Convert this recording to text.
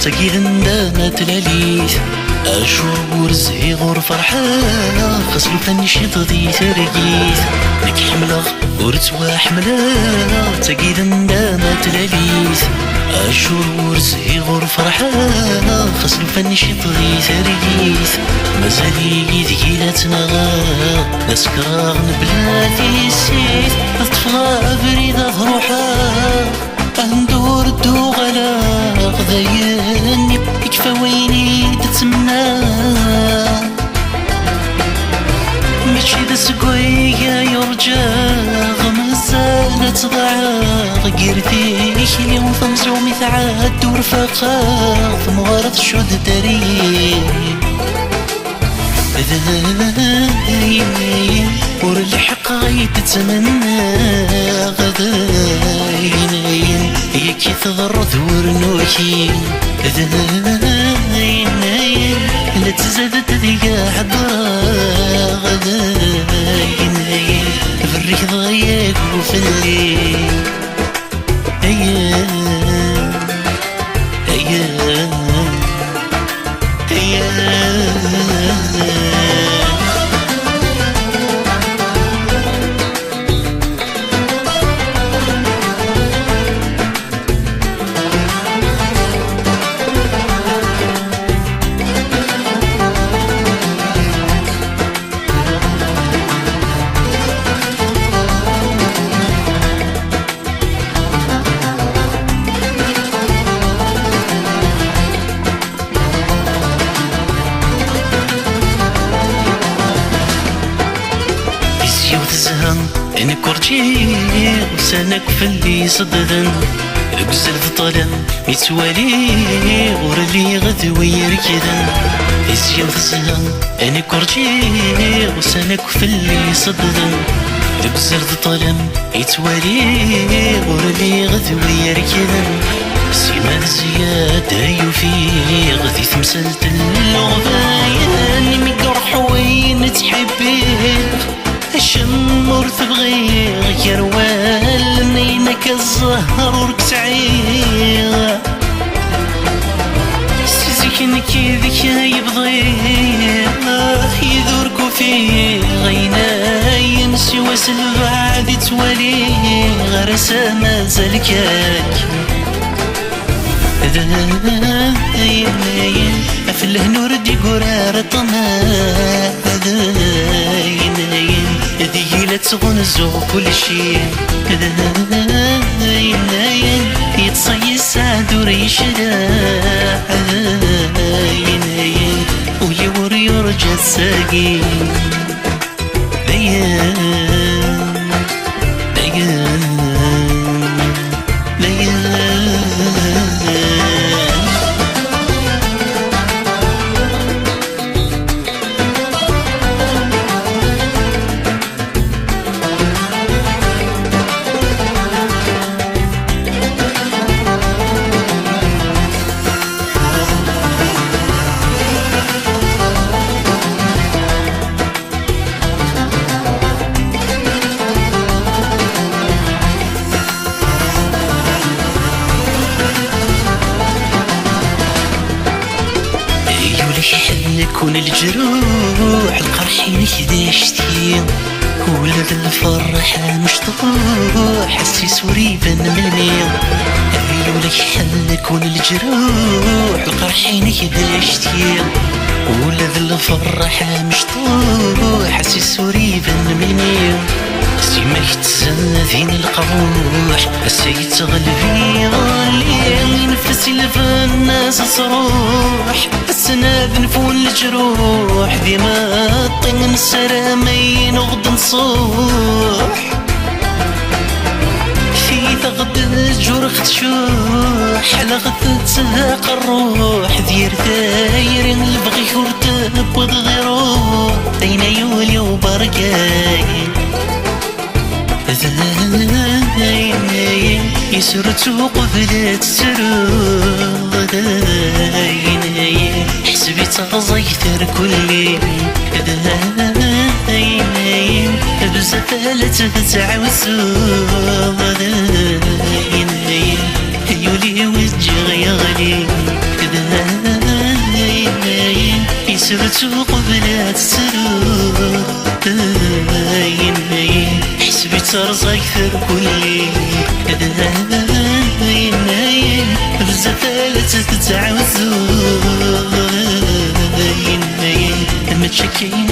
تاكيد ندامة تلاليث أشور ورزهي غور فرحة خسلو فاني شي ضدي ترقيث لك حملة ورتوا حملة تاكيد ندامة تلاليث أشور ورزهي غور فرحة خسلو فاني شي ضدي ترقيث مازالي ذي لا تنغى نسكراغ نبلاتي السيث أطفى بريدة روحا أندور دو غلاق ذيني يكفى ويني تتمنى ماشي ذا سقويا يرجى غمزة تضاع قيرتيك اليوم ثمزو مثعاد دور فقا ثمغارة شود داري ور الحق غيت تتمنى غداين يكي تضر ذور نوكي لا تزاد تذيقا حضرا غداين فريك ضيق وفي الليل أيام أيام أيام أنا كورجي وسانك في اللي صددن القزل في طلم يتوالي غور اللي غدوي يركدن يزيو في الزهن أنا كورجي وسانك في اللي صددن القزل في طلم يتوالي غور اللي غدوي يركدن سيما زيادة يوفي غذي تمثلت اللغباين مقرح وين تحبين الشمور تبغي غير والنينك الزهر ورك تعيغ سيزيكنك ذيك يبضي يذوركو في غيناين سوا سلبعد توالي غرسا مازال كاك في الهنور دي قرار طماء ذي لا تغنزو كل شي يتصي السعد وريشنا ويور يرجى الساقي ليان ليان ليان كون الجروح القرحين كداشتي ولد الفرحة مشطوح حسيس وريبا مني أهيلو لك حل كون الجروح القرحين كداشتي ولد الفرحة مشطوح حسيس وريبا مني سيما يتزن القروح السيد تغلبي غالي نفسي الناس صروح السناد نفون الجروح ديما طين السرامين وغد نصوح في ثغد الجرخ تشوح لغد تسهق الروح دير ثاير البغي كورتب وتغيروح دينا يولي وبرقاي يسرتو قبلت سرود حسبي تغزيتر كلي بزاف لا تتعوزو يولي وجه يغلي سرتو قبل تسرور هاين حسبي ترزق ثر كلي هاين بزاف لا تتعوزو هاين ما تشكينا